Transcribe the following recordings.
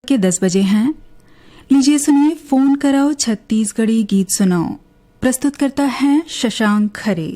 के 10 बजे हैं। लीजिए सुनिए फोन कराओ छत्तीसगढ़ी गीत सुनाओ। प्रस्तुत करता है शशांक खरे।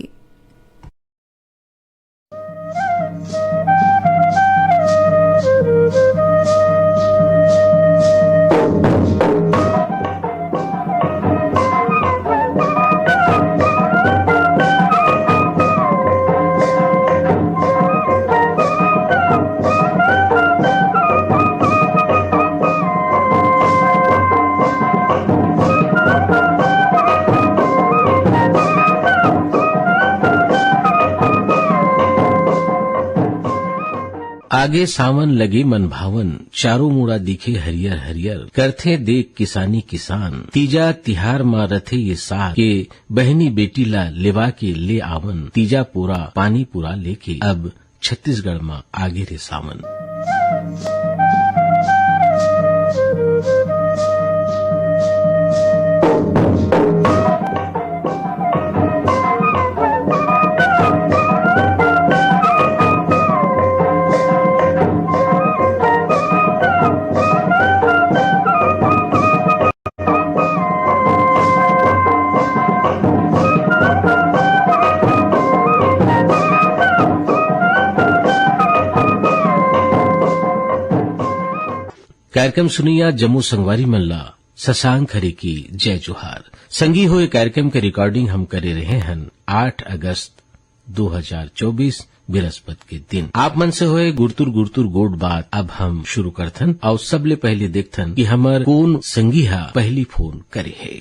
आगे सावन लगे मन भावन, चारों मुड़ा दिखे हरियर हरियर, करथे देख किसानी किसान, तीजा तिहार मा रथे ये साथ के बहनी बेटी ला लेवा के ले आवन, तीजा पूरा पानी पूरा लेके अब छत्तीसगढ़ मा आगे रे सावन। कार्यक्रम सुनिया जम्मू संगवारी मल्ला शशांक खरे की जय जोहार। संगी हुए कार्यक्रम के रिकॉर्डिंग हम करे रहे हैं 8 अगस्त 2024 बृहस्पति के दिन। आप मन से हुए गुरतुर गुरतुर गोड बात अब हम शुरू करथन और सबले पहले देखथन कि हमर कौन संगी हा पहली फोन करे है।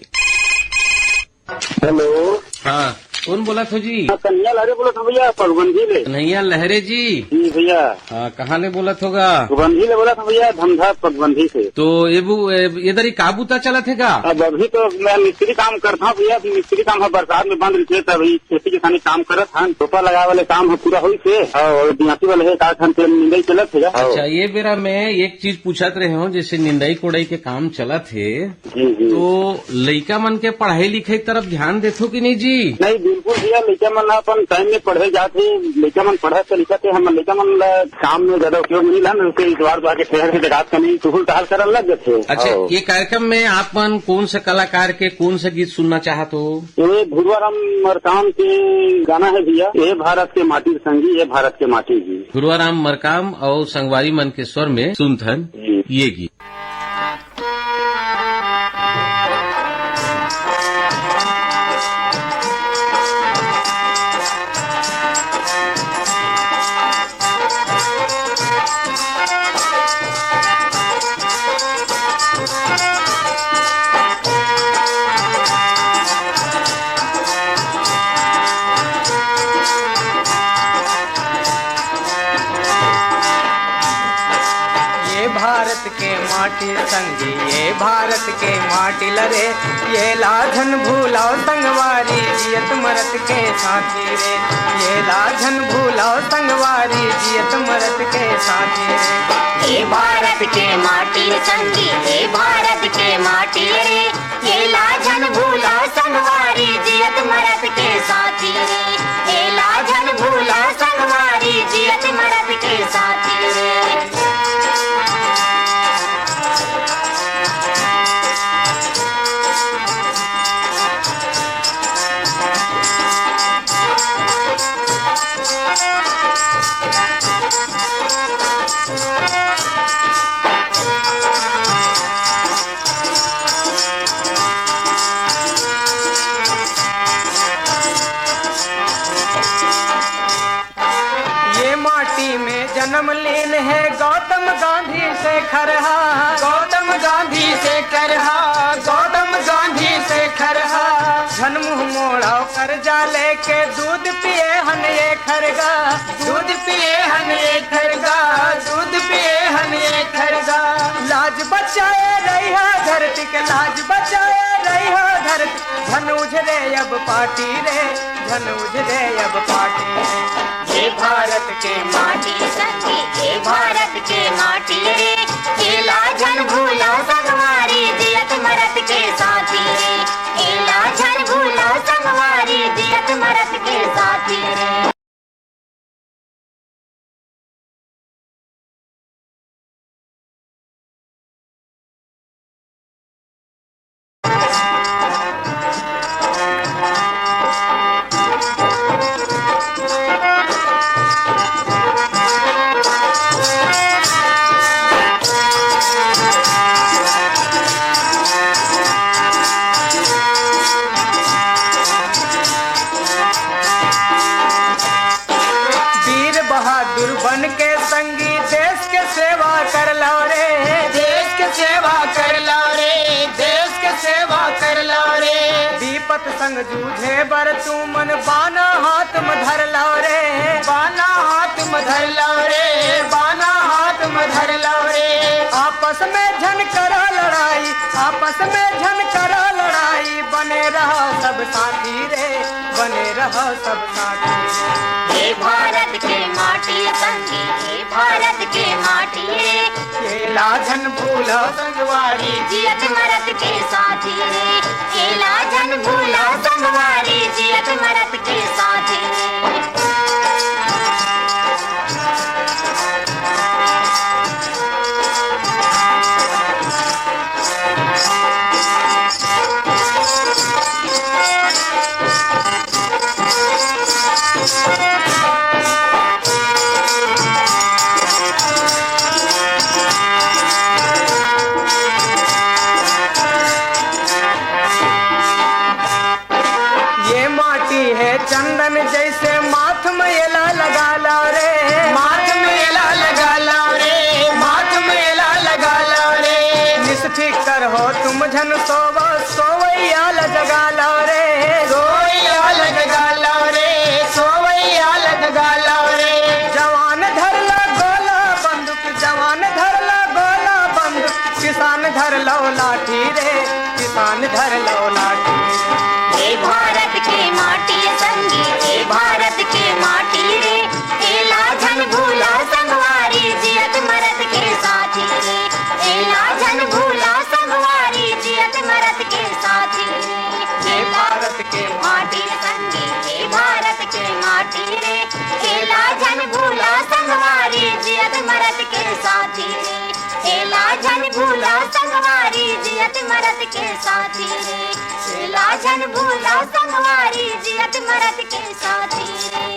हेलो, हाँ कौन बोला थो जी? कन्हैया लहरे बोला था भैया, पगबंधी ले। कन्हैया लहरे जी? जी भैया। कहाँ ले बोला होगा? पगबंधी ले बोला था भैया, धमधा पगबंधी से। तो इधर ही काबूता चला थे का? अब अभी तो मैं मिस्त्री काम करता हूँ भैया। मिस्त्री काम है, बरसात में बंद रखे तभी खेती किसानी काम करत हन। रोपा लगा वाले काम है पूरा हुई से और बियासी वाले है का खन निंदाई चलत है। अच्छा, ये बेरा मैं एक चीज पूछत रहे हूँ, जैसे निंदाई कोड़ाई के काम चलत है तो लइका मन के पढ़ाई लिखाई तरफ ध्यान देथो कि नहीं जी? नहीं बिल्कुल भैया, लइका मन अपन टाइम में पढ़े जाते, लइका मन पढ़े से लिखते हम लइका मन काम में ज्यादा उपयोग नहीं ला, इस बार तो आगे ठहर के जगह का नहीं टुहल टहल करने लग गए। अच्छा, ये कार्यक्रम में आप मन कौन से कलाकार के कौन से गीत सुनना चाहते हो? ये भुरवाराम मरकाम के गाना है भैया, ये भारत के माटी संगी, ये भारत के माटी जी। भुरवाराम मरकाम और संगवारी मन के स्वर में सुनथन ये गीत। भारत के माटी संगी, ये भारत के माटी लरे, ये लाझन भूलाओ संगवारी जियत मरत के साथी रे, ये लाझन भूलाओ संगवारी जियत मरत के साथी रे। ये भारत के माटी संगी, ये भारत के माटी रे, ये लाझन भूलाओ संगवारी जियत मरत के साथी रे, ये लाझन भूलाओ संगवारी जियत मरत के साथी रे। जन्म लीन है गौतम गांधी से खरहा, गौतम गांधी से करहा, गौतम गांधी से खरहा। झन मुँह मोड़ाओ कर्जा लेके दूध पिए हन ये खरगा, दूध पिए हन ये खरगा, दूध पिए हन ये खरगा। लाज बचाए रहा धरती के, लाज बचाए रहा धरती, धन उजरे अब पार्टी रे, धन उजरे अब पार्टी रे। ये भारत के माटी संगी, ये भारत के माटी रे, ये लाझन भूला संगवारी जियत मरत के साथी रे, ये लाझन भूला संगवारी जियत मरत के साथी रे। कर लो रे, देश के सेवा कर लो रे, देश के सेवा कर लो रे। विपत संग जूझे बर तू मन बाना हाथ में धर लो रे, बाना हाथ में धर लो रे, बाना हाथ में धर लो रे। आपस में झन करा लड़ाई, आपस में झन करा लड़ाई, बने रहो सब साथी रे, बने रहो सब साथी। हे भारत के माटी संगी, हे भारत के माटी रे, केला झन भूलो संगवारी, जियत मरत के साथी रे, केला झन भूलो संगवारी, जियत मरत के साथी रे। चंदन जैसे माथ में एला लगा लो रे, माथ में एला लगा लो रे, माथ में एला लगा लो रे। निष्फिकर हो तुम झन सोवो, सोवैयाल जगा लो रे, सोवैयाल जगा लो रे, सोवैयाल जगा लो रे। जवान धर लो गोला बंदूक, जवान धर लो गोला बंदूक, किसान धर लो लाठी रे, किसान धर लो लाठी। हे भारत के माटी संगी, हे भारत के माटी रे, केला झन भूला संगवारी, जियत मरत के साथी रे, केला झन भूला संगवारी, जियत मरत के साथी रे। हे भारत के माटी संगी, हे भारत के माटी रे, केला झन भूला संगवारी, जियत मरत के साथी रे, केला झन भूला संगवारी, जियत मरत के साथी रे, केला झन भूला संगवारी, जियत मरत के साथी रे।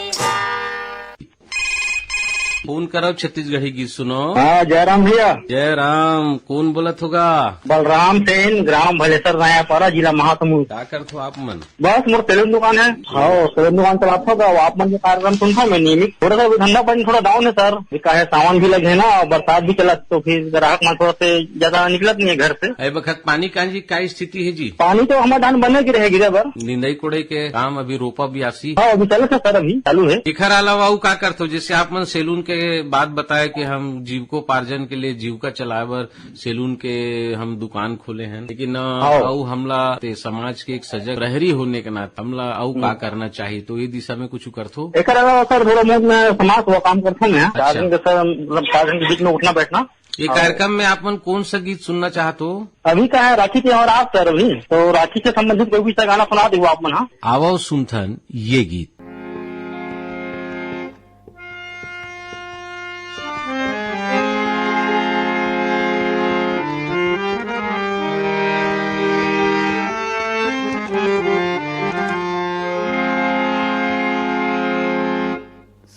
फोन करो छत्तीसगढ़ी गीत सुनो। हाँ जयराम भैया। जय राम, कौन बोलत होगा? बलराम सेन, ग्राम भलेसर रायापारा, जिला महासमुंद। क्या करते हो आप मन? बस मोर सेलून दुकान है। हाँ सेलून दुकान चलाता होगा, आप मन के कार्यक्रम सुनता मैं नियमित। थोड़ा सा धंधा पानी थोड़ा डाउन है सर, है सामान भी लगे है ना, बरसात भी चला तो फिर ग्राहक में थोड़ा से ज्यादा निकलत नहीं है घर से। अरे बखत पानी कांजी क्या स्थिति है जी? पानी तो हमारे धान बने की रहेगी बर। निंदाई कोड़े के काम अभी रोपा भी आसी। हाँ अभी चले सर, अभी चालू है। इखर अलावा वो क्या करते हो? जैसे आप मन सैलून के बात बताया कि हम जीविकोपार्जन के लिए जीविका चलावर सैलून के हम दुकान खोले हैं, लेकिन औ हमला ते समाज के एक सजग प्रहरी होने के नाते हमला औ का करना चाहिए, तो ये दिशा में कुछ करथो? एक अलावा सर थोड़ा बहुत मैं समाज हुआ काम करता हूँ मैं। 4 दिन के सर मतलब 4 दिन के बीच में उठना बैठना। ये कार्यक्रम में आप मन कौन सा गीत सुनना चाहते हो? अभी का है राखी त्योहार आप सर, अभी तो राखी से संबंधित कोई भी सा गाना सुना दो आप मन। हाँ आवो सुनथन ये गीत।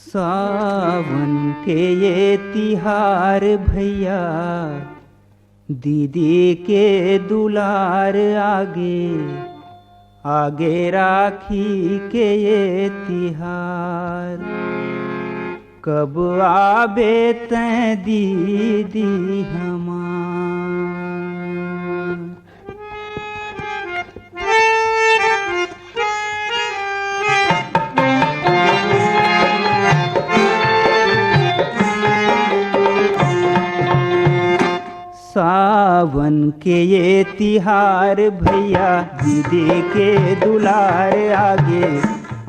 सावन के ये तिहार भैया, दीदी के दुलार आगे, आगे राखी के ये तिहार। कब आबे तैं दीदी हमार। सावन के ये तिहार भैया, दीदी के दुलार आगे,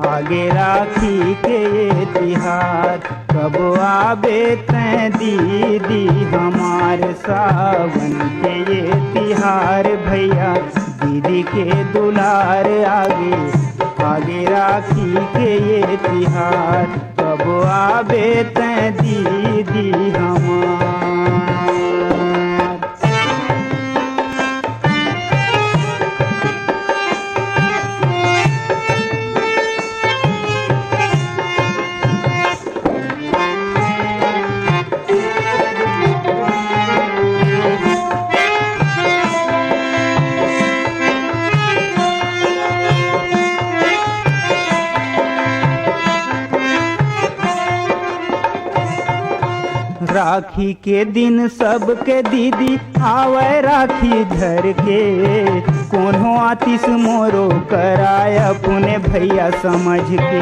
आगे राखी के ये तिहार। कब आबे तैं दीदी हमार। सावन के ये तिहार भैया, दीदी के दुलार आगे, आगे राखी के ये तिहार। कब आबे तैं दीदी हमार। राखी राखी के दिन सबके दीदी आवे राखी धर के, कोनो आतिश मोरो कराय अपने भैया समझ के।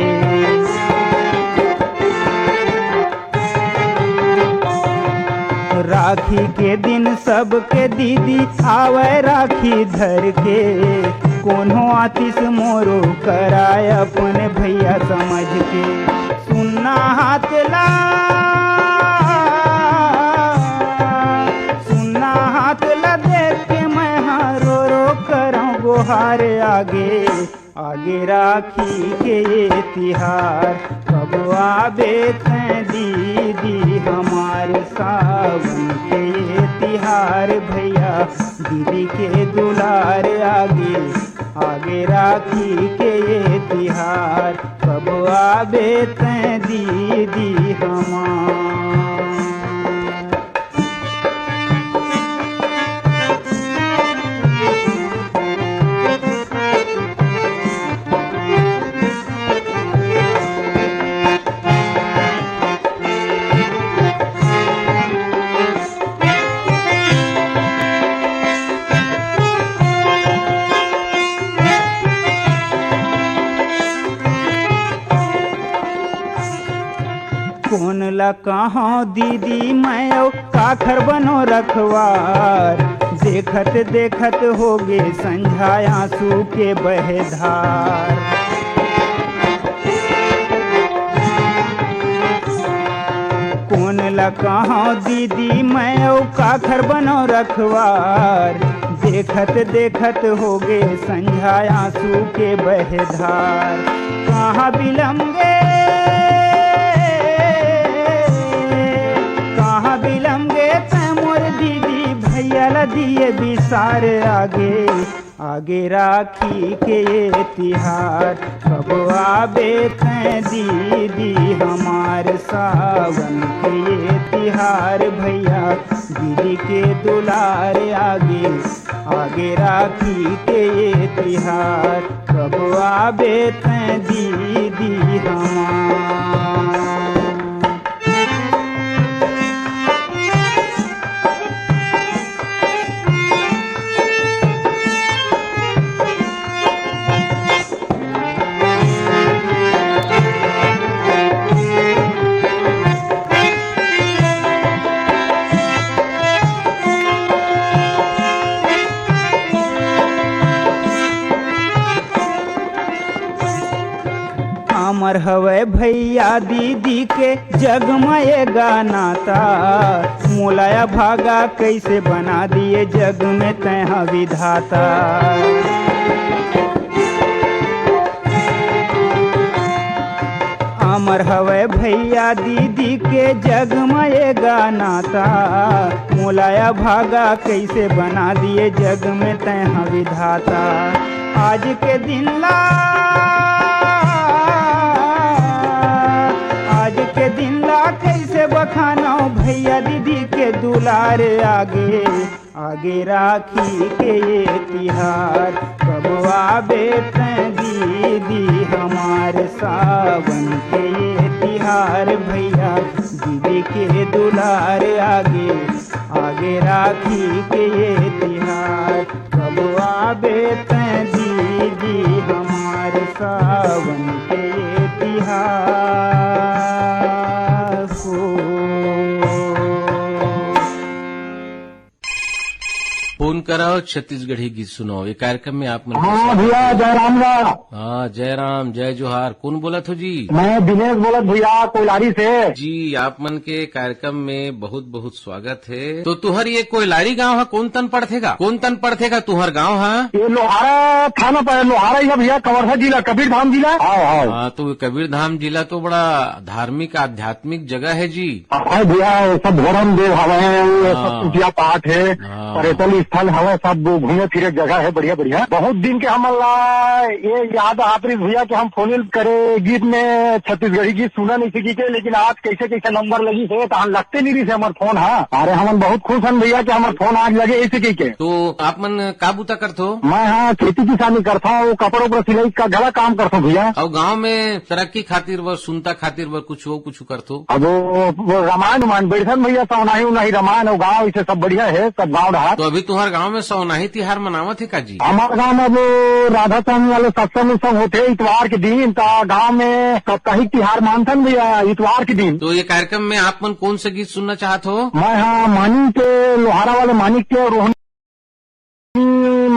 राखी के दिन सबके दीदी आवे राखी धर के, कोनो आतिश मोरो कराय अपने भैया समझ के। सुनना हाथ ला, सुनना हाथ ला देख के मैं रो रो करऊं गुहार। आगे आगे राखी के ये तिहार कब आबे तैं दीदी हमारे सावन के ये तिहार। भैया दीदी के दुलार आगे आगे राखी के ये तिहार कब आबे तैं दीदी हमार। कौन ला कहाँ दीदी मैं काखर बनो रखवार। देखत देखत होगे संझा आंसू के बहेधार। कौन ला कहाँ दीदी मैं काखर बनो रखवार। देखत देखत होगे संझा आंसू के बहेधार। कहाँ बिलमगे कहाँ बिलमगे तैं मोर दीदी भैया ला दिए बिसार। आगे आगे राखी के ये तिहार कब आबे तैं दीदी हमार सावन के ये तिहार। भैया दीदी के दुलार आगे आगे राखी के ये तिहार कब आबे तैं दीदी हमार। अमर हवे भैया दीदी के जगमयेगा नाता। मोलाया भागा कैसे बना दिए जग में तैं विधाता। अमर हवे भैया दीदी के जगमयेगा नाता। मोलाया भागा कैसे बना दिए जग में तैं विधाता। आज के दिन ला आज के दिन ला कैसे बखाना भैया दीदी के दुलार। आगे आगे राखी के ये तिहार कब आबे तैं दीदी हमारे सावन के ये तिहार। भैया दीदी के दुलार आगे आगे राखी के ये तिहार कब आबे तैं दीदी हमारे सावन के ये तिहार। फोन कराओ छत्तीसगढ़ी गीत सुनाओ। ये कार्यक्रम में आप हाँ भैया जयराम रा। हाँ जयराम जय जोहार। कौन बोला थो जी? मैं दिनेश बोलत भैया कोयलारी से। जी आप मन के कार्यक्रम में बहुत बहुत स्वागत है। तो तुहर ये कोयलारी गांव है कौन तन पड़थेगा? कौन तन पड़थेगा तुहर गांव है? ये लोहारा थाना पर लोहारा ही है भैया, कवर्धा जिला, कबीर धाम जिला। हाँ तो कबीर धाम जिला तो बड़ा धार्मिक आध्यात्मिक जगह है जी। भैया सब धर्म देव हवे, सब पूजा पाठ है, पर्यटन स्थल हवा, सब घूमे फिरे जगह है बढ़िया बढ़िया। बहुत दिन के हमला ये याद आपरी भैया कि हम फोन करे गीत में छत्तीसगढ़ी गीत सुना नहीं सकी के, लेकिन आज कैसे कैसे नंबर लगी है तो हम लगते नहीं रही से हमारे फोन। हाँ अरे हम बहुत खुश हैं भैया कि हमारे फोन आज लगे ऐसे के। तो आप मन का बूता करते हो? मैं हाँ खेती किसानी करता हूँ, कपड़ों पर सिलाई का गला काम करता हूँ भैया। और गांव में तरक्की खातिर व सुनता खातिर व कुछ करते हो? अब वो रामायण बैठन भैया सौनाही उनाही रामायण और गाँव इसे सब बढ़िया है, सब गाँव रहा। तो अभी तुम्हारे गांव में सौनाही तिहार मनावत है का जी? हमारे गाँव में वो राधा स्वामी वाले सत्संग उत्सव होते इतवार के दिन, तो गाँव में साप्ताहिक तिहार मानथन भैया इतवार के दिन। तो ये कार्यक्रम में आप मन कौन से गीत सुनना चाहते हो? मैं हाँ मानिक के लोहारा वाले मानिक के रोहन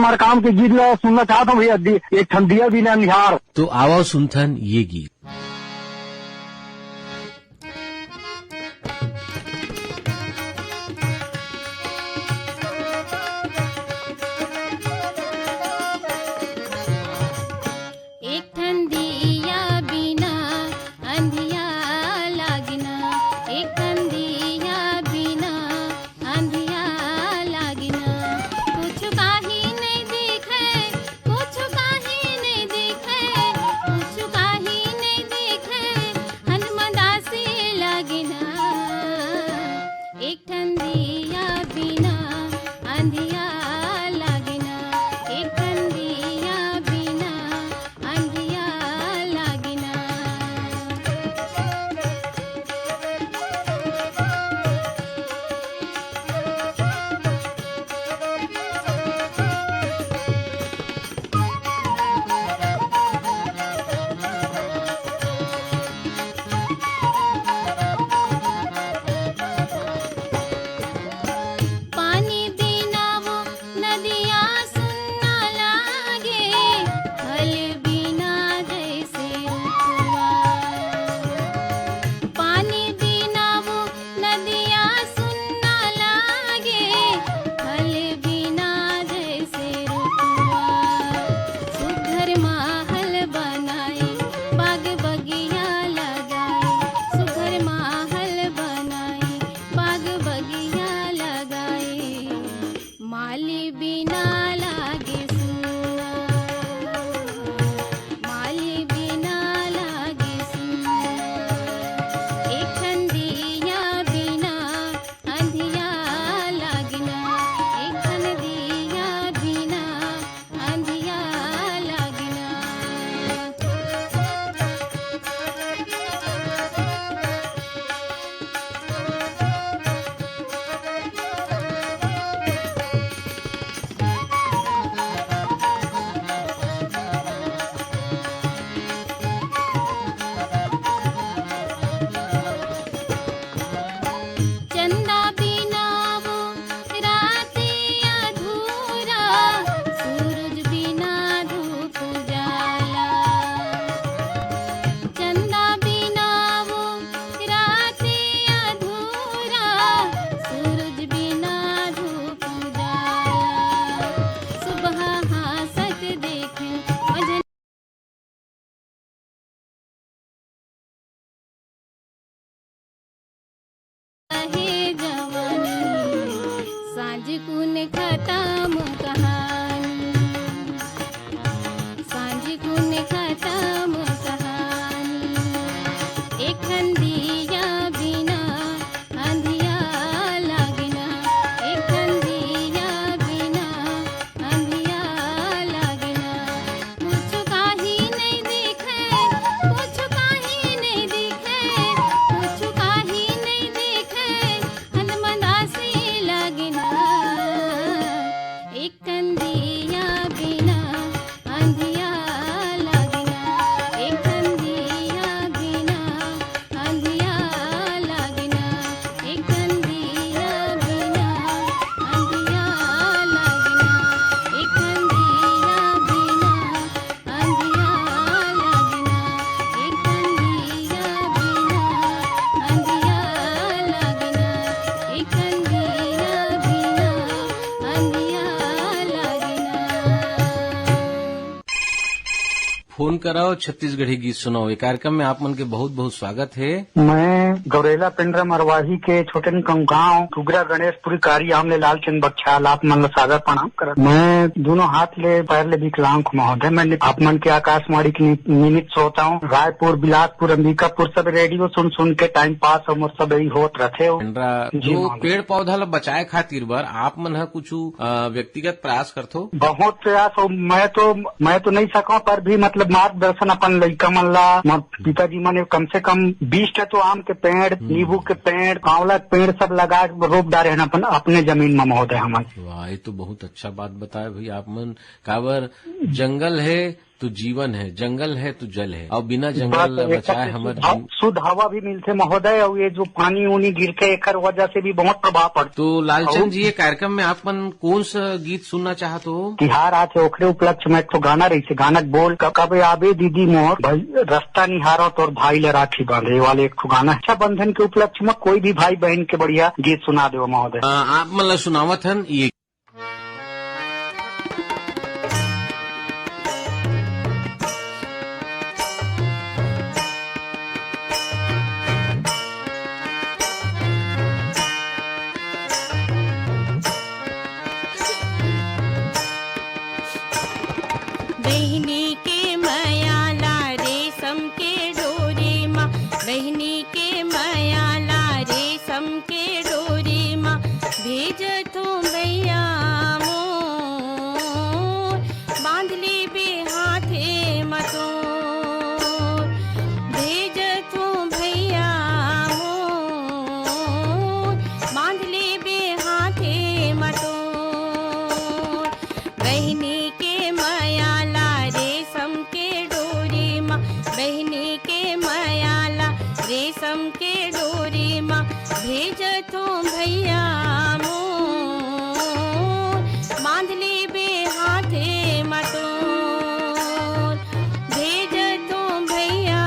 मरकाम के गीत सुनना चाहता हूँ भैया, एक ठंडिया भी ना निहार। तो आओ सुनथन ये गीत। एक फोन कराओ छत्तीसगढ़ी गीत सुनाओ। ये कार्यक्रम में आप मन के बहुत बहुत स्वागत है। मैं गौरेला पिंडरा मरवाही के छोटे गांव टुगरा गणेशपुरी कारी आमले लालचंद बख्याल आप मन सागर प्रणाम कर। मैं दोनों हाथ ले पैर ले विकलांग महोदय। मैं आप मन के आकाशवाणी की नियमित श्रोता हूँ। रायपुर, बिलासपुर, अंबिकापुर सब रेडियो सुन के टाइम पास और सब यही होत रहते। जो पेड़ पौधा ला बचाए खातिर बर आप मन है कुछ व्यक्तिगत प्रयास करथो? बहुत प्रयास हो। मैं तो नहीं सका, पर भी मतलब मार्गदर्शन अपन लड़का मन ला पिताजी मन कम से कम 20 तो आम के पेड़, नींबू के पेड़, आंवला के पेड़ सब लगा रोप डाले हैं अपने जमीन में महोदय। हमारे वाह, ये तो बहुत अच्छा बात बताए भाई आप मन। काबर जंगल है तो जीवन है, जंगल है तो जल है, और बिना जंगल बचाए हमारे शुद्ध हवा भी मिलते महोदय। और ये जो पानी उनी गिर के एक वजह से भी बहुत प्रभाव पड़ता। तो लालचंद जी, ये कार्यक्रम में आप मन कौन सा गीत सुनना चाहते हो? तिहार आज ओखरे उपलक्ष्य में एक तो गाना रही से गाना बोल कब आबे दीदी मोर भाई रास्ता निहारो तो भाई ले राखी बांधे वाले एक गाना। अच्छा बंधन के उपलक्ष्य में कोई भी भाई बहन के बढ़िया गीत सुना दो महोदय। आप मन सुनावत हन ये बहनी के मयाला रेशम के डोरी माँ, बहनी के मयाला रेशम के डोरी माँ, भेज तो भैया मोर बांध ले बे हाथे मतोर, भेज तो भैया मोर बांध ले बे हाथे मतोर। बहनी के मयाला रेशम के डोरी माँ, बहनी के मयाला रेशम के डोरी माँ, भेज तो भैया मोर बांध ले बे हाथे मतोर, भेज तो भैया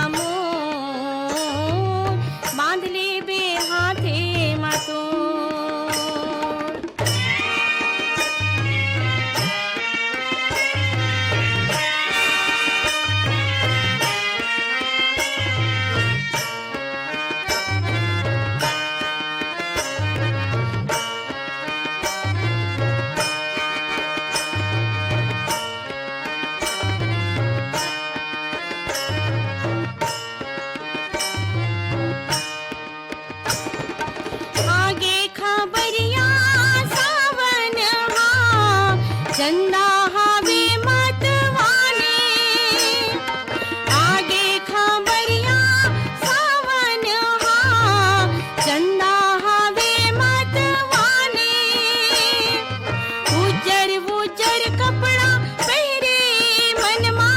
मोर बांध ले बे हाथे मतोर। आगे खबरिया सावन हा चंदा हावे मतवाने, आगे खबरिया सावन हा चंदा हावे मतवाने, उजर उजर कपड़ा पहरे मनमा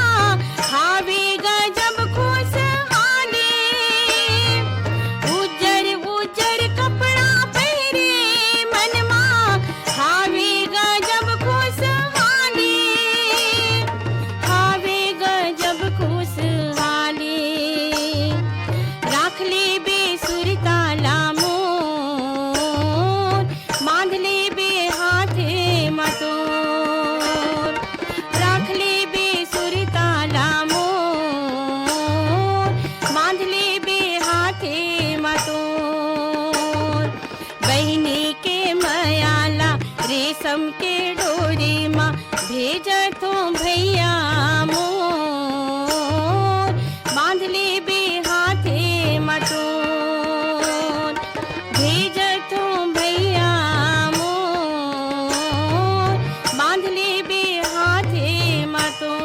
हावे गजब खुशहाली, उजर उजर कपड़ा पहरे मनमा हावे गजब खुशहाली, हावे गजब खुशहाली। राख ले बे सुरताला मोर बांध ले बे हाथे मतोर, राख ले बे सुरताला मोर बांध ले बे हाथे मतोर। बहनी के मयाला रेशम के डोरी माँ, भेज तो भैया मोर बांध ले बे हाथे मतोर, भेज तो भैया मोर बांध ले बे हाथे मतोर।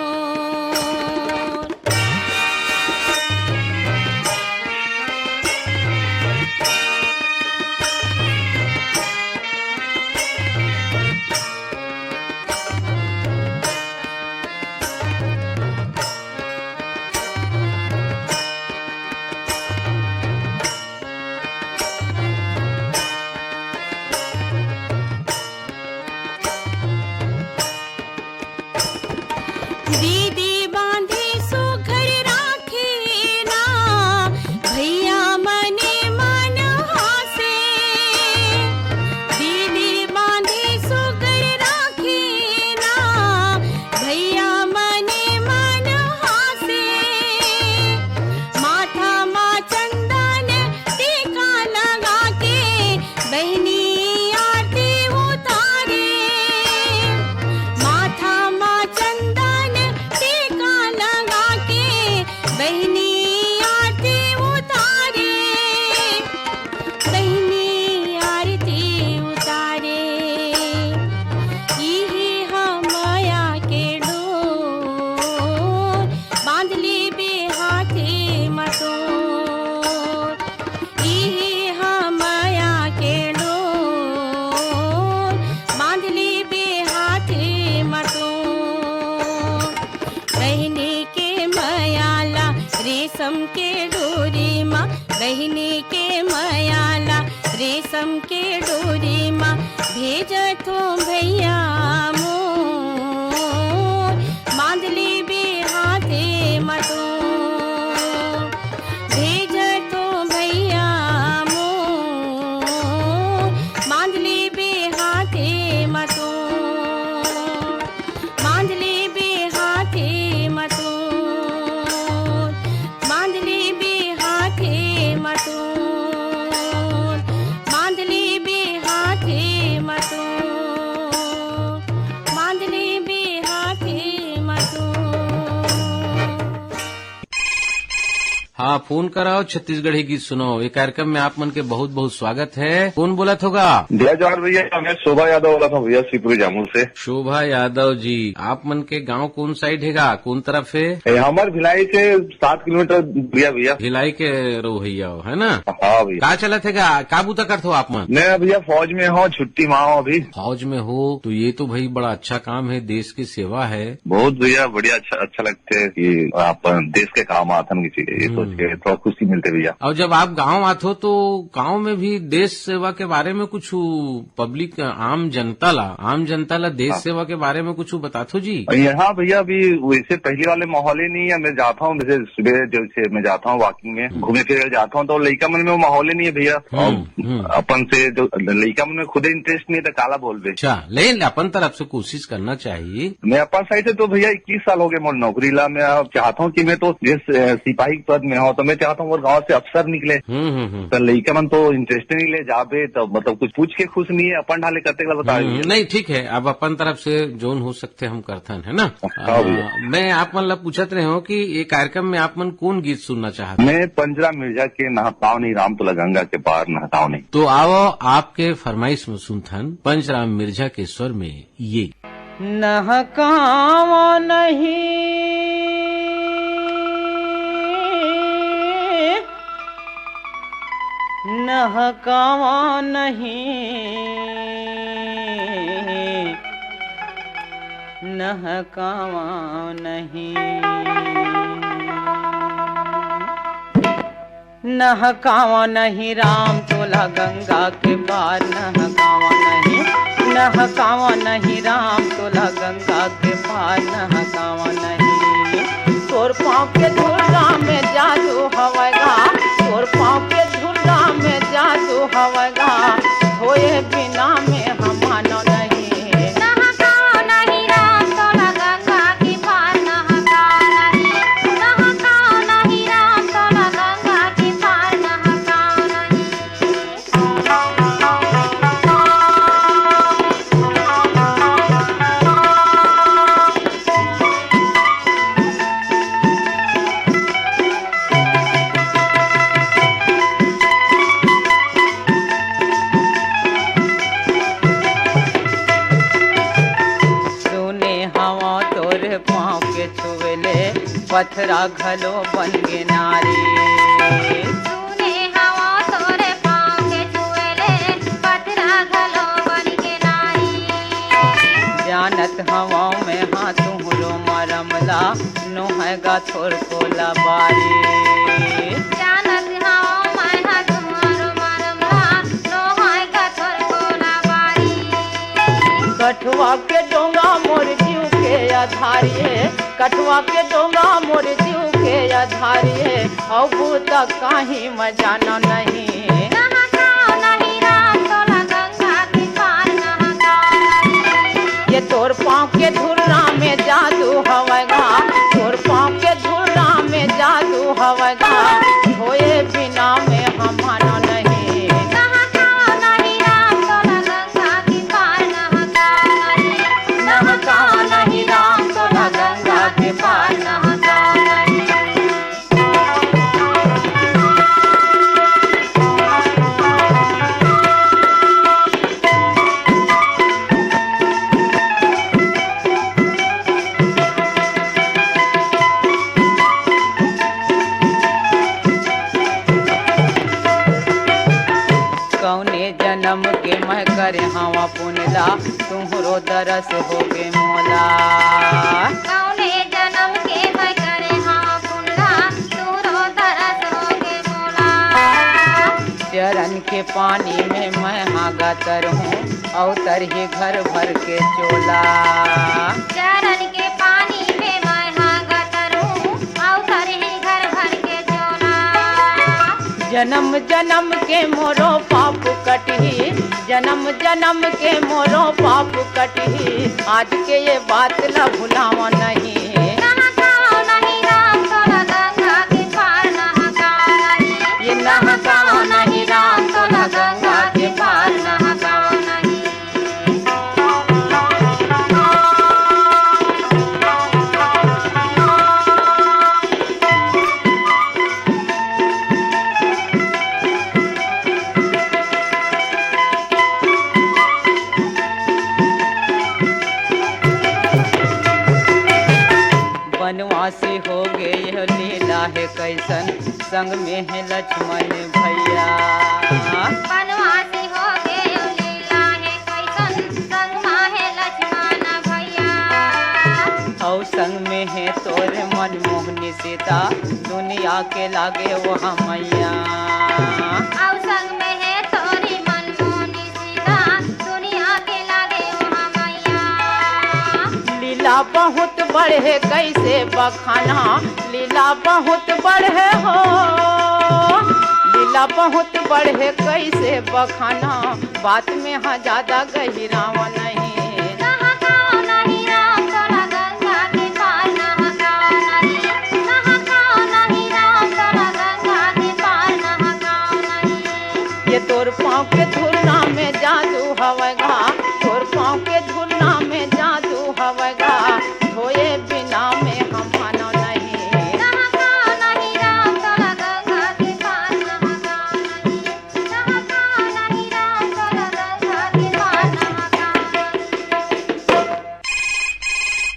दीदी बांधे सुघर राखे ना, भैया मने मन हासे, दीदी बांधे सुघर राखे ना, भैया मने मन रेशम के डोरी माँ बहिनी के मयाला रेशम के डोरी माँ भेज तो भैया मोर मांदली बे हाथे मतों भेज तो भैया मोर मांदली बे हाथे मतों मांदली बे हाथे मतों मांदली बे हाथे मतों मांदली बे हाथे मतों मांदली बे हाथे मतों। हाँ, फोन कराओ छत्तीसगढ़ी गीत सुनाओ। ये कार्यक्रम में आप मन के बहुत बहुत स्वागत है। कौन बोला होगा? जय जोहार भैया, मैं शोभा यादव बोला था भैया, शिवपुरी जामुन से। शोभा यादव जी, आप मन के गांव कौन साइड हैगा, कौन तरफ है? हमारे भिलाई से 7 किलोमीटर भैया। भिलाई के रो भैया है ना? हाँ भैया। का चलत हैगा, का बूता करते हो आप मन? मैं भैया फौज में हूँ, छुट्टी में हूँ अभी। फौज में हो तो ये तो भाई बड़ा अच्छा काम है, देश की सेवा है। बहुत भैया बढ़िया, अच्छा लगता है कि आप देश के काम आते हैं, किसी ये सोच के थोड़ा खुशी मिलते भैया। और जब आप गांव आते हो तो गांव में भी देश सेवा के बारे में कुछ पब्लिक आम जनता ला देश सेवा के बारे में कुछ बताते जी? यहाँ भैया अभी वैसे पहले वाले माहौल ही नहीं है। मैं जाता हूँ जैसे सुबह जैसे मैं जाता हूँ वॉकिंग में, घूमे फिरे जाता हूँ, तो लड़का मन में वो माहौल ही नहीं है भैया। अपन से जो लड़का मन में खुद इंटरेस्ट नहीं है तो काला बोल दे। अच्छा, लेकिन अपन तरफ से कोशिश करना चाहिए। मैं अपन साइड से तो भैया 21 साल हो गए मोर नौकरी ला। मैं अब चाहता हूँ कि मैं तो जिस सिपाही पद में हूँ तो मैं चाहता हूँ और गाँव से अफसर निकले। तो लड़का मन तो इंटरेस्ट नहीं ले जाबे, तो मतलब कुछ पूछ के खुश नहीं है, अपन ढाले करते बता। नहीं ठीक है, अब अपन तरफ से जोन हो सकते हम करथन, है ना? मैं आप मन ला पूछत रहे हो कि ये कार्यक्रम में आप मन कौन गीत सुनना चाहते? मैं पंजरा मिर्जा के नहताओ नहीं राम तुला गंगा के पार नहताओ नहीं। तो आओ आपके फरमाइश में सुनथन पंचराम मिर्जा के स्वर में ये। नहकावा नहीं नहकावा नहीं नहकावा नहीं नहकावा नहीं राम तोला गंगा के पार नहकावा नहीं नहकावा नहीं राम तोला गंगा के पार नहकावा नहीं। तोर पाँव के धुर्रा में जादू हवगा तोर पाँव के धुर्रा में जादू हवगा होए बिना में हम मानो नहीं। नहकाओ नहीं राम तोला गंगा के पार नहकाओ नहीं नहकाओ नहीं राम तोला गंगा के पार नहकाओ नहीं। पथरा घलो बन गे नारी तूने हवा तोरे पाँव के छुएले पथरा घलो बन के नारी। जानत हवा में हाँ तुहरो मरमला नोहगा थोर कोला बारी जानत हवा में हाँ तुम्हारो मरमला नोहगा थोर कोला बारी। कठुआ के डोंगा मोर जीव के आधारिये कठुआ के डोंगा मोर जीव के आधारिये अब तक कहीं मजाना नहीं। नहकाओ नहीं राम तोला गंगा के पार नहकाओ नहीं। ये तोर पाँव के धुर्रा में जादू हवगा तोर पाँव के धुर्रा में जादू हवगा होए बिना में हम मानो नहीं। नहकाओ नहीं राम तोला गंगा के पार नहकाओ नहीं नहकाओ नहीं राम तोला गंगा के पार नहकाओ नहीं। कौने जन्म के मैं करे हवा पुनला तुहरो दरस हो गे मोला कौने जन्म के मैं करे हाँ पुनला तूरो के पानी में मैं हागा तरहूँ अवतर ही घर भर के चोला। चरण के पानी में मैं हागा तरूं अवतर ही घर भर के चोला। जन्म जन्म के मोरो पाप कटही, जन्म जन्म के मोरो पाप कटही, आज के ये बात न भुलावा नहीं। नहकाओ नहीं राम तोला गंगा के पार नहकाओ नहीं। ये नहकाओ नहीं राम तोला गंगा के पार नहकाओ नहीं। वनवासी हो गए यह लीला है कैसन, संग में है लक्ष्मण भैया। वनवासी हो गए लीला है कैसन, संग में है लक्ष्मण भैया। और संग में है तोरे मनमोहनी सीता, दुनिया के लागे वहाँ मैया। और संग में है तोरी मनमोहनी सीता, दुनिया के लागे वहाँ मैया। लीला बहुत बढ़े कैसे बखाना, लीला बहुत बढ़े हो, लीला बहुत बढ़े कैसे बखाना, बात में हाँ ज्यादा गहिरावा नहीं। नहकाओ नहीं राम तोला गंगा के पार नहकाओ नहीं। नहकाओ नहीं राम तोला गंगा के पार नहकाओ नहीं। ये तोर पाँव के धुलना में जादू हवेगा, तोर पाँव के धुलना में जादू हवेगा, धोए बिना में हम मानो नहीं। नहकाओ नहीं राम तोला गंगा के पार नहकाओ नहीं। नहकाओ नहीं राम तोला गंगा के पार नहकाओ नहीं।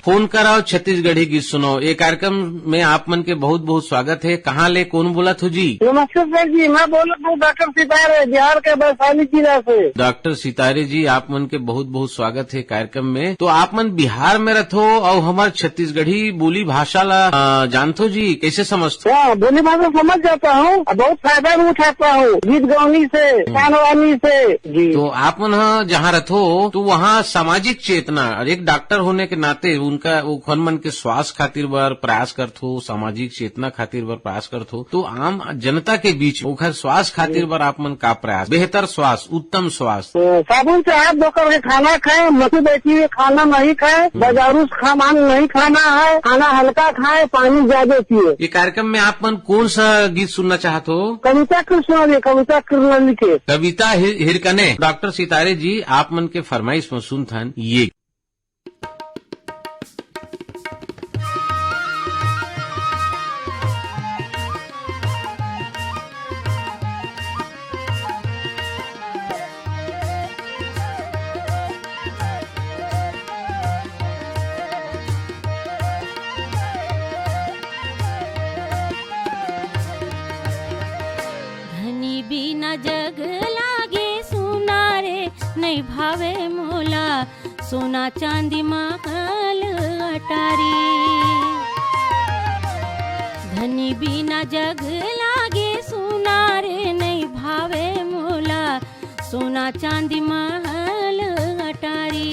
फोन कराओ छत्तीसगढ़ी गीत सुनो। ये कार्यक्रम में आप मन के बहुत बहुत स्वागत है। कहाँ ले कौन बोला थो जी? नमस्ते सर जी, मैं बोल रहा हूँ डॉक्टर सितारे, बिहार के वैशाली जिला से। डॉक्टर सितारे जी, आप मन के बहुत बहुत स्वागत है कार्यक्रम में। तो आप मन बिहार में रहो और हमार छत्तीसगढ़ी बोली भाषा ला जानतो जी, कैसे समझते? हाँ, बोली भाषा समझ जाता हूँ, बहुत फायदा भी उठाता हूँ गीत गौनी से, गानवानी से जी। तो आप मन जहाँ रहो तो वहाँ सामाजिक चेतना और एक डॉक्टर होने के नाते उनका वो खन मन के स्वास्थ्य खातिर बर प्रयास करथो, सामाजिक चेतना खातिर बर प्रयास करथो। तो आम जनता के बीच ओखर स्वास्थ्य खातिर बर आप मन का प्रयास? बेहतर स्वास्थ्य, उत्तम स्वास्थ्य। साबुन से हाथ धोकर के खाना खाए, मछली बैठी हुई खाना नहीं खाए, बाजारू सामान नहीं खाना है, खाना हल्का खाए, पानी ज्यादा पिए। ये कार्यक्रम में आप मन कौन सा गीत सुनना चाहते हो? कविता कृष्ण, कविता कृष्ण लिखे, कविता हिरकने। डॉक्टर सितारे जी, आप मन के फरमाइश में सुनथन ये। बिना जग लागे सुना रे, नहीं भावे मोला सोना चांदी महल अटारी। धनी बिना जग लागे सुना रे, नहीं भावे मोला सोना चांदी महल अटारी।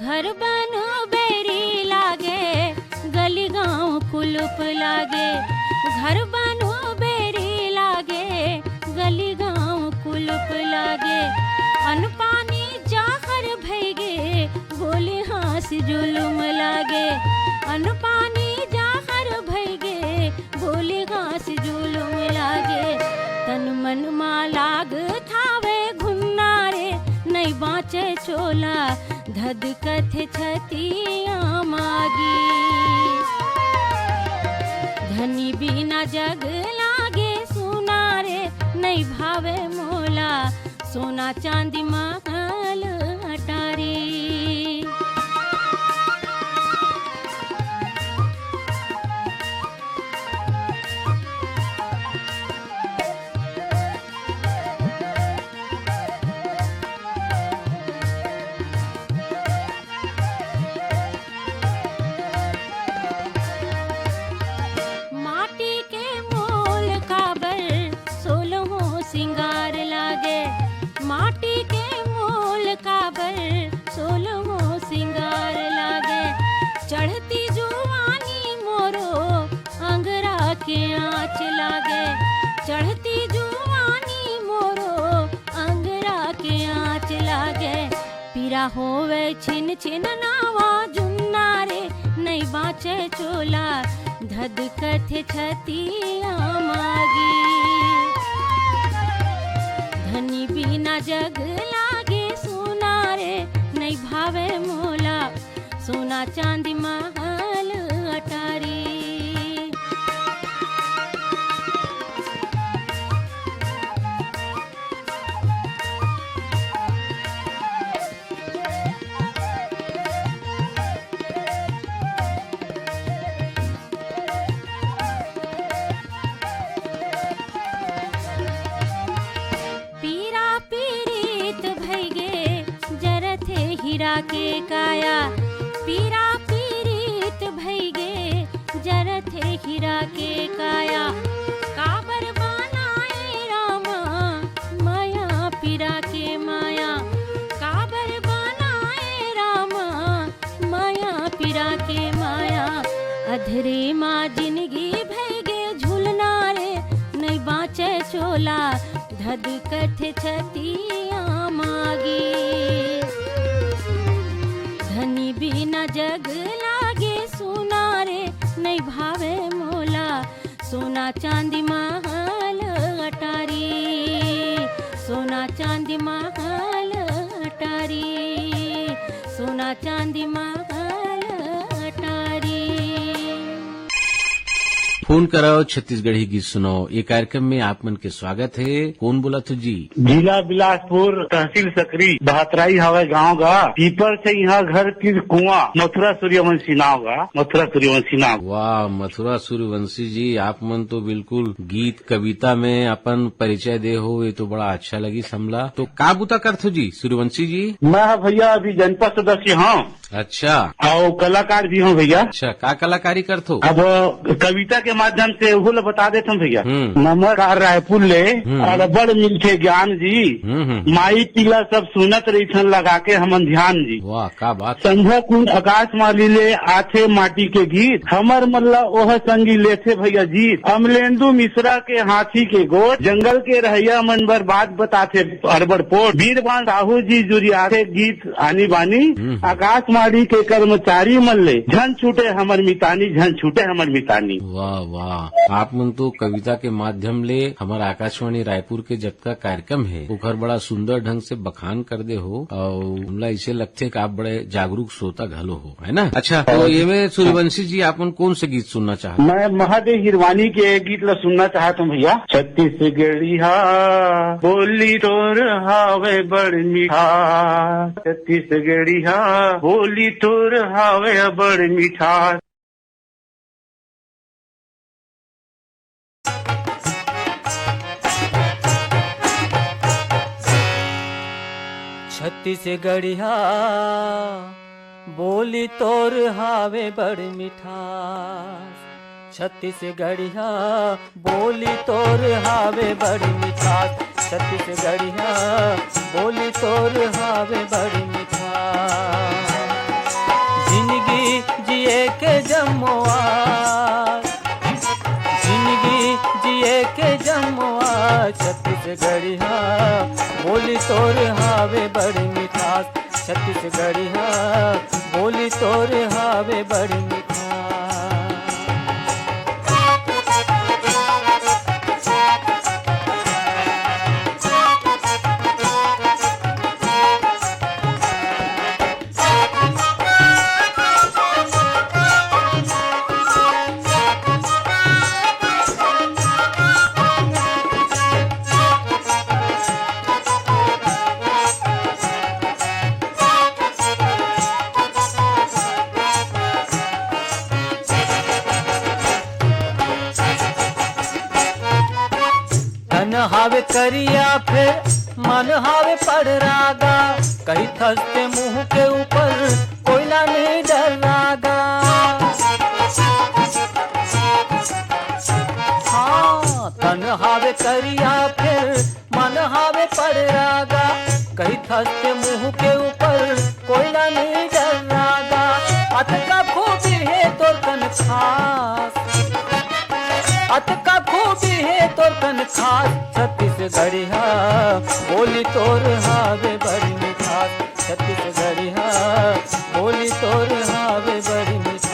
घर बनो बेरी लागे, गली गाँव कुलुप लागे। घर बनो बेरी लागे, गली गाँव कुलुप लागे। अन्न पानी जाहर भैगे, बोले हाँस जुलुम लागे। अन्न पानी जाहर भैगे, बोले हाँस जुलुम लागे। तन मन मा लाग थावे घुन्ना रे, नहीं बाँचे चोला धद कथे छतिया मागी। धनी बिना जग लागे सुना रे, नहीं भावे मोला सोना चांदी महल अटारी। लागे माटी के मोल काबर सोलहो सिंगार लागे चढ़ती जुवानी मोरो अंगरा के आँच लागे चढ़ती जुवानी मोरो अंगरा के आँच लागे पीरा होवे छिन छिन नावा जुन्ना रे नहीं बाँचे चोला धद कथे छतिया मागी धनी बिना जग लागे सोना रे नहीं भावे मोला सोना चांदी महल अटारी हीरा के काया पीरा पीरीत भईगे जरत है हीरा के काया काबर बनाए रामा माया पीरा के माया काबर बनाए रामा माया पीरा के माया अधरे माँ जिंदगी भईगे झूलना रे नहीं बाँचे चोला धद कथे छतिया मागी धनी बिना जग लागे सोना रे नहीं भावे मोला सोना चांदी महल अटारी सोना चांदी महल अटारी सोना चांदी महल अटारी। फोन कराओ छत्तीसगढ़ी गीत सुनाओ ये कार्यक्रम में आप मन के स्वागत है। कौन बोला तू जी? जिला बिलासपुर तहसील सकरी बहतराई हवे गाँव गा पीपर से यहाँ घर की कुआं मथुरा सूर्यवंशी नाव गा मथुरा सूर्यवंशी नाव। वाह मथुरा सूर्यवंशी जी आप मन तो बिल्कुल गीत कविता में अपन परिचय दे हो ये तो बड़ा अच्छा लगी समला। तो का बुता करथो जी सूर्यवंशी जी? मैं भैया अभी जनपद सदस्य हूँ। अच्छा और कलाकार भी हूँ भैया। अच्छा का कलाकारी करथो? अब कविता के माध्यम से वो बता देता हूँ भैया। नमस्कार रायपुर ले और बड़ मिलते ज्ञान जी माई पीला सब सुनत रही लगा के हमन ध्यान जी। वाह का बात। संध्या कुंड आकाश माली ले आथे माटी के गीत हमर मल्ला ओह संगी लेथे भैया जीत अमलेंदु मिश्रा के हाथी के गोद जंगल के रहैया मन बर्बाद बताथे अड़बड़ पोट वीरवान साहू जी जुरियाथे गीत आनी बानी आकाश माली के कर्मचारी मन ले झन छूटे हमर मितानी झन छूटे हमर मितानी। वाह वाह आप मन तो कविता के माध्यम ले हमारा आकाशवाणी रायपुर के जगका कार्यक्रम है ओकर बड़ा सुंदर ढंग से बखान कर दे हो और हमला इसे लगते कि आप बड़े जागरूक श्रोता घलो हो है ना। अच्छा तो ये में सूर्यवंशी जी आप कौन से गीत सुनना चाहते? मैं महादेव हिरवानी के गीत ला सुनना चाहता हूँ भैया। छत्तीसगढ़िया बोली तोर हावे बड़ मीठा छत्तीसगढ़िया बोली तोर हावे बड़ मीठा। छत्तीसगढ़िया बोली तोर हावे बड़ मिठास छत्तीसगढ़िया बोली तोर हावे बड़ मिठास छत्तीसगढ़िया बोली तोर हावे बड़ मिठास जिंदगी जिए के जमुआ जिंदगी जिए के जमुआ छत्तीसगढ़िया बोली तोर हावे बड़ मिठास छत्तीसगढ़िया बोली तोर हावे बड़ मिठास। हावे करिया फिर मन हावे पड़ रागा कहीं थसते मुंह के ऊपर कोयला नहीं डर रागा। हाँ तन हावे करिया फिर मन हावे पर रागा, कही थसते मुंह के ऊपर कोयला नहीं डर रागा। अत का खूबी है तोर कन खास, अत का खूबी है तोर कन खास, छत्तीसगढ़िया बोली तोर हावे बड़ी मिठास, छत्तीसगढ़िया बोली तोर हावे बड़ी मिठास।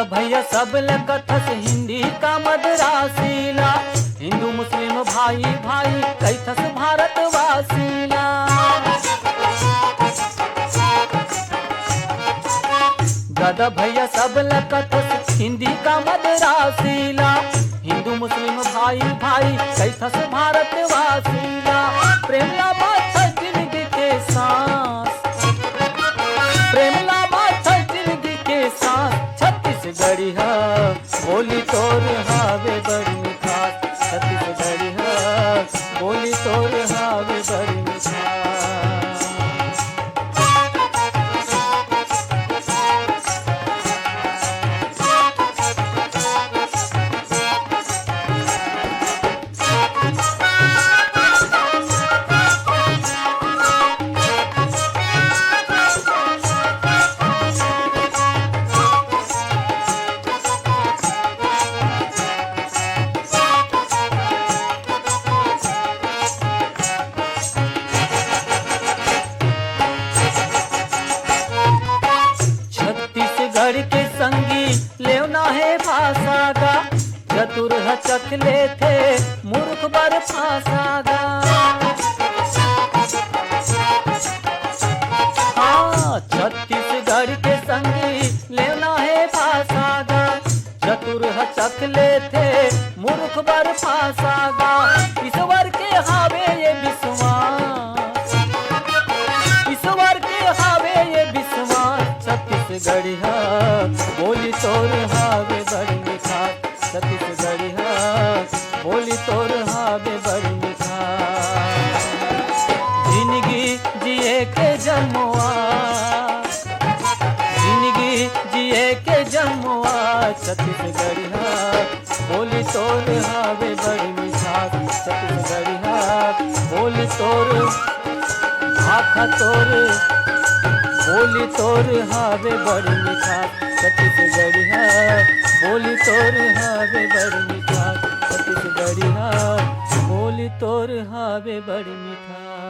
भैया सब कथस हिंदी का मद्रासीला, हिंदू मुस्लिम भाई भाई कैथस भारतवासीला। दादा भैया सब कथस हिंदी का मद्रासीला, हिंदू मुस्लिम भाई भाई कैथस भारतवासीला। प्रेमला बात है जिंदगी के सांस, प्रेमला बात है जिंदगी के सांस, छत्तीसगढ़िया बोली तोर हावे बड़ी मिठास, छत्तीसगढ़िया बोली तोर हावे बड़ी मिठास। छत्तीसगढ़ के संगी लेवना है भाषागा, चतुर हचक ले थे मूर्ख बर फांसागा। हाँ छत्तीसगढ़ के संगी लेवना है भाषागा, चतुर हचक ले थे मूर्ख बर फांसागा। ईश्वर के हावे ये विश्वास, ईश्वर के हावे ये विश्वास, छत्तीसगढ़िया बोली तोर हावे बड़ी मिठास, छत्तीसगढ़िया बोली तोर हावे बड़ी मिठास। जिंदगी जिए के जमुआ, जिंदगी जिए के जमुआ, छत्तीसगढ़िया बोली तोर हावे बड़ी मिठास, छत्तीसगढ़िया बोली तोर आखा तोर बोली तोर हावे बड़ी मिठास, छत्तीसगढ़िया बोली तोर हावे बड़ी मिठास, छत्तीसगढ़िया बोली तोर हावे बड़ी मिठास।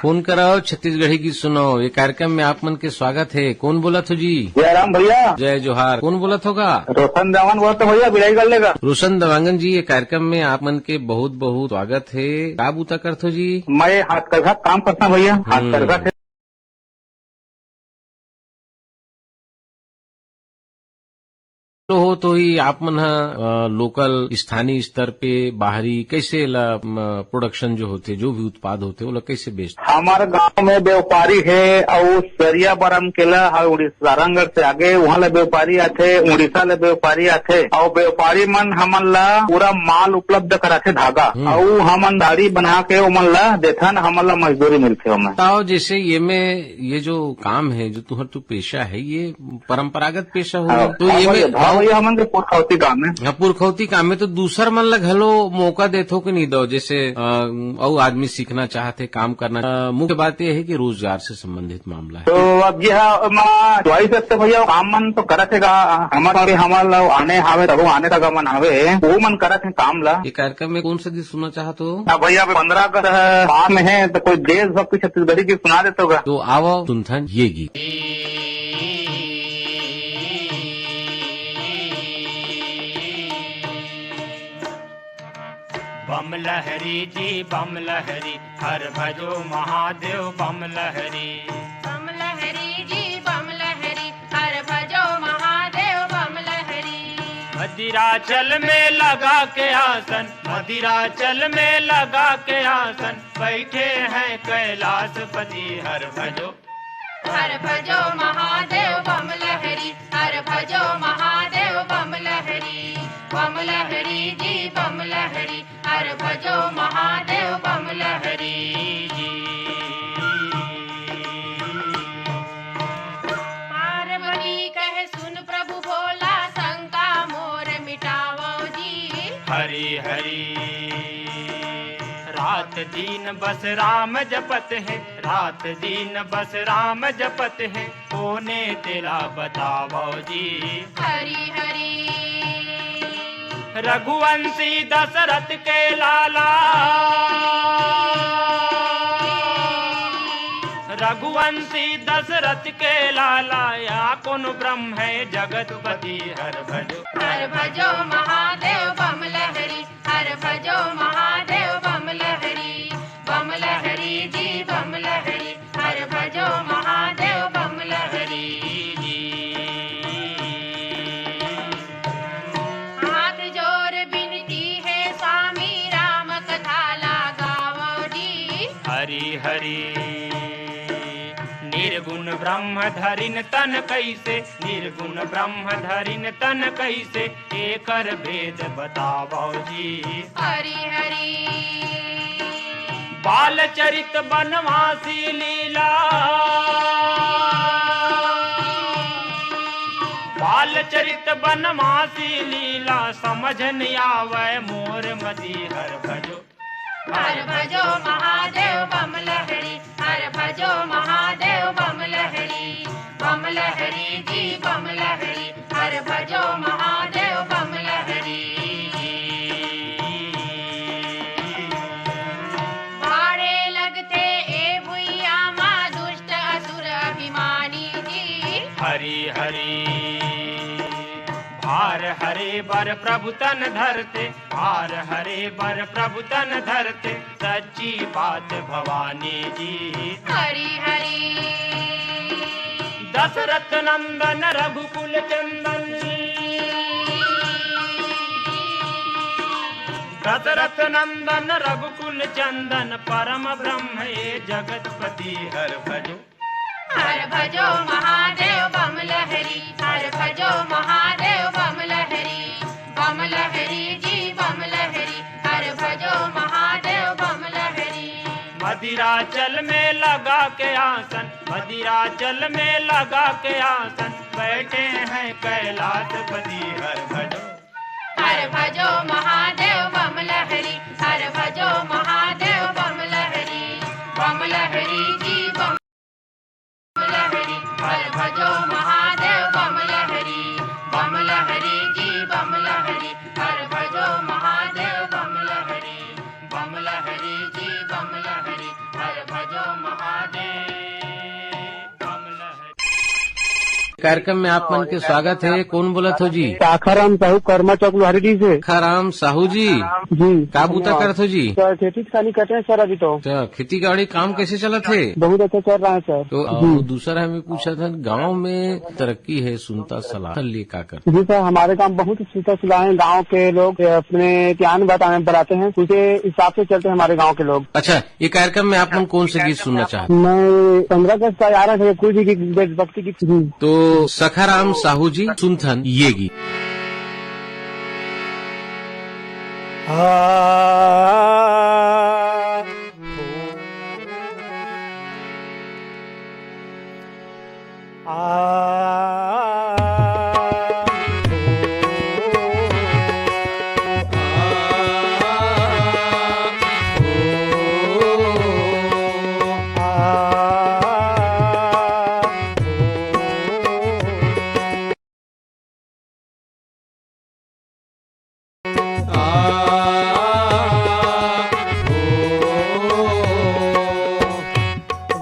फोन कराओ छत्तीसगढ़ी की सुनाओ, ये कार्यक्रम में आप मन के स्वागत है। कौन बोला थो जी? जय राम भैया। जय जोहार। कौन बोला होगा? रोशन देवांगन बोला तो भैया बिलाई कर लेगा। रोशन देवांगन जी, ये कार्यक्रम में आप मन के बहुत बहुत स्वागत है। क्या बूता करते हो जी? मैं हाथकरघा काम करता भैया, हाथकरघा से तो हो तो ही आप मन लोकल स्थानीय स्तर पे बाहरी कैसे प्रोडक्शन जो होते, जो भी उत्पाद होते, वो कैसे बेचते? हमारे गांव में व्यापारी है और सरिया बरम केला और उड़ीसा सारंगढ़ से आगे वहाँ ले व्यापारी आथे, उड़ीसा ले व्यापारी आथे और व्यापारी मन हमन ला पूरा माल उपलब्ध कराथे, धागा और हमन दाढ़ी बना के उमन ला देथन, हमन ला मजदूरी मिलथे। बताओ जैसे ये में ये जो काम है, जो तुम्हारा पेशा है, ये परम्परागत पेशा हो तो ये में भैया हमन के पुरखौती काम है। पुरखौती काम में तो दूसर मन ला घलो मौका देथो कि नहीं दो? जैसे और आदमी सीखना चाहते, काम करना, मुख्य बात यह है कि रोजगार से संबंधित मामला है। तो अब यह दवाई सकते भैया काम मन तो करत है, हमारे हमारा आने हावे तब आने तक मन हावे वो मन करत है काम ला। ये कार्यक्रम में कौन सा चीज सुनना चाहते हो? भैया 15 अगस्त माह में है तो कोई देशभक्ति छत्तीसगढ़ी की सुना देते होगा तो आओ सुनथन ये गीत। बम लहरी जी बम लहरी, हर भजो महादेव बम लहरी। बम लहरी जी बम लहरी, हर मदिराचल में लगा के आसन, मदिराचल में लगा के आसन, बैठे हैं कैलाशपति। हर भजो महादेव बम लहरी, हर भजो महादेव बम लहरी जी बम लहरी, हर भजो महादेव बम लहरी जी। पार्वती कहे सुन प्रभु भोला, शंका मोर मिटावो जी। हरि हरि रात दिन बस राम जपत है, रात दिन बस राम जपत है, कोने तेरा बतावो जी। हरि हरि रघुवंशी दशरथ के लाला, रघुवंशी दशरथ के लाला, या कौन ब्रह्म है जगतपति। हर भजो महादेव बम लहरी, हर भजो महादेव बम लहरी जी बम लहरी, हर भजो महादेव बम लहरी जी। हाथ जोड़ बिनती है स्वामी, राम कथा लगावो जी। हरि हरि निर्गुण ब्रह्म धरिन तन कैसे, निर्गुण ब्रह्म धरिन तन कैसे, एकर भेद बतावो जी। हरि हरि बाल चरित बनवासी लीला, बाल चरित बनवासी लीला, समझ नहीं आवे मोर मदी। हर भजो महादेव बम लहरी, हर भजो महादेव बम लहरी जी बम लहरी, हर भजो महादेव बम लहरी जी। भाड़े लगते ए भुइया माँ, दुष्ट असुर अभिमानी जी। हरि हरि भार हरे बर प्रभु तन धरते, भार हरे बर प्रभु तन धरते, सच्ची बात भवानी जी। हरि हरि दशरथ नंदन रघुकुल चंदन, दशरथ नंदन रघुकुल चंदन, परम ब्रह्म ये जगतपति। हर भजो महादेव बम लहरी, हर भजो महादेव बम लहरी जी बम लहरी, हर भजो महादेव बम लहरी। मदिराचल में लगा के आसन, मदिराचल में लगा के आसन, बैठे हैं कैलाशपति। हर भजो महादेव बम लहरी, हर भजो महादेव बम लहरी जी बम लहरी, हर भजो महादेव बम लहरी जी बम लहरी, हर भजो महादेव बम लहरी जी बम लहरी, हर भजो महादेव बम लहरी। कार्यक्रम में आप मन के स्वागत है। कौन बोलत हो जी? साखाराम साहू कर्मा चौक लोहारी से। खाराम साहू जी जी का बूता करत हो जी? सर खेती किसानी करते हैं सर अभी तो। खेती गाड़ी काम कैसे चला थे? बहुत अच्छा चल रहा है सर। तो दूसरा हमें पूछा था, गांव में तरक्की है सुनता सलाह लिए का कर? जी सर, हमारे काम बहुत सुनता सलाह है। गाँव के लोग अपने ध्यान बताते हैं, उसे हिसाब से चलते हैं हमारे गाँव के लोग। अच्छा, ये कार्यक्रम में आप मन कौन से गीत सुनना चाहते? मैं 15 अगस्त का आ रहा था कोई भी देशभक्ति की। तो सखाराम साहू जी सुनथन ये गीत।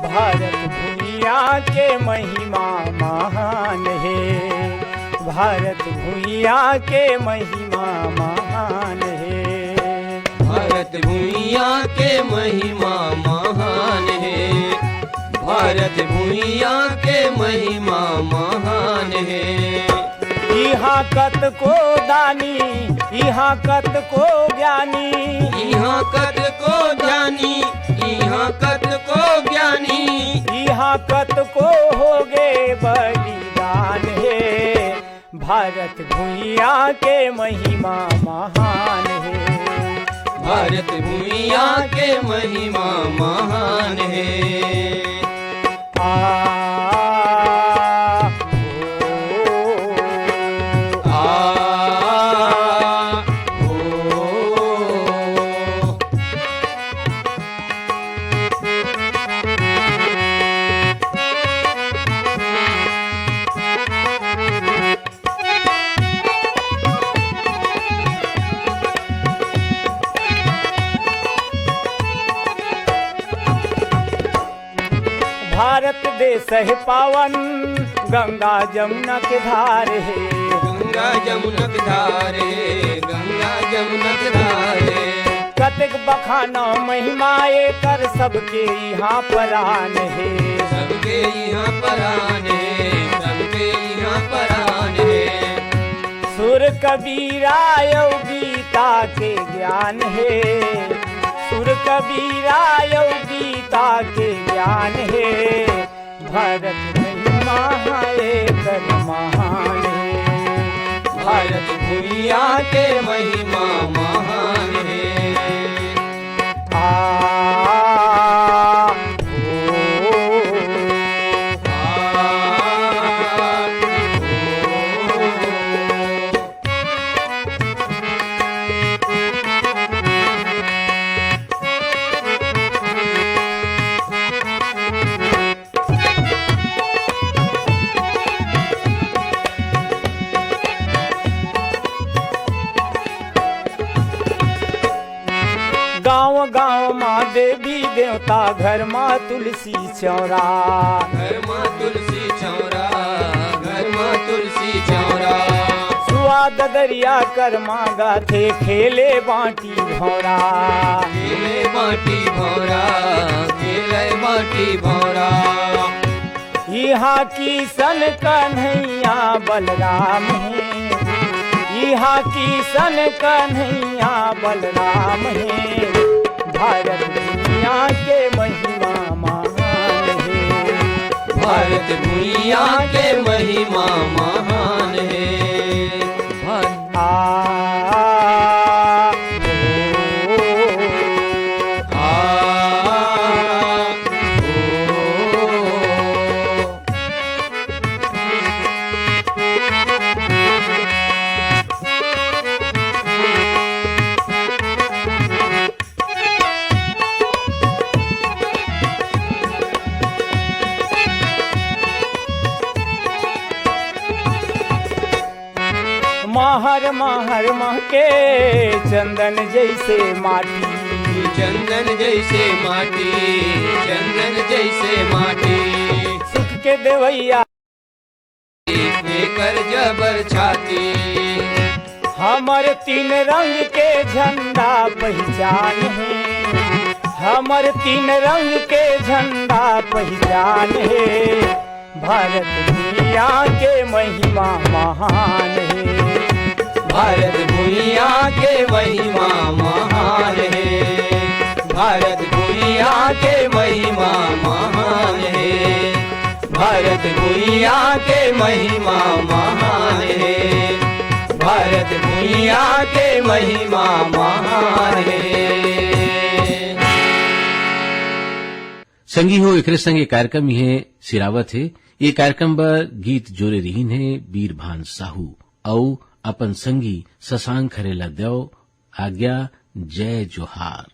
भारत भूइया के महिमा महान है। भारत भूइया के महिमा महान है। भारत भूइया के महिमा महान है। यहाँ कत को दानी यहाँ कत को ज्ञानी यहाँ कत को ज्ञानी यहाँ कत को ज्ञानी यहाँ कत को होगे बलिदान है। भारत भूइया के महिमा महान है। भारत भूइया के महिमा महान है। भारत देश है पावन गंगा जमुना के धार है। गंगा जमुना के धार है। गंगा जमुना के धार है। कतक बखाना महिमाए कर सबके यहाँ परान है। सबके यहाँ परान है। सबके यहाँ परान है। सुर कबीरा यो गीता के ज्ञान है। सुर कबीरा यो गीता के ज्ञान है। भारत महिमा है कर महान है। भारत भूइया के महिमा महान है। गाँव गाँव माँ देवी देवता घर माँ तुलसी चौरा। घर माँ तुलसी चौरा। घर माँ तुलसी चौरा। सुआद दरिया कर माँ गाथे खेले बाटी भौरा। खेले बाटी भौरा। खेले बाटी भौरा। यहाँ की सन कन्हैया बलराम है। यहाँ की सन कन्हैया बलराम है। भारत दुनिया के महिमा महान है। भारत भूइया के महिमा महान है। महर महर महके चंदन जैसे माटी। चंदन जैसे माटी। चंदन जैसे माटी। सुख के देवैया कर जबर छाती। हमर तीन रंग के झंडा पहचान है। हमर तीन रंग के झंडा पहचान है। भारत दुनिया के महिमा महान है। भारत भूइया के महिमा महान है। भारत भूइया के महिमा महान है। भारत भूइया के महिमा महान है। भारत भूइया के महिमा महान है। संगी हो एकरे संगे कार्यक्रम ये सिरावत है। ये कार्यक्रम बर गीत जोरे रहीन है बीरभान साहू औ अपन संगी शशांक खरेला देव। आज्ञा जय जोहार।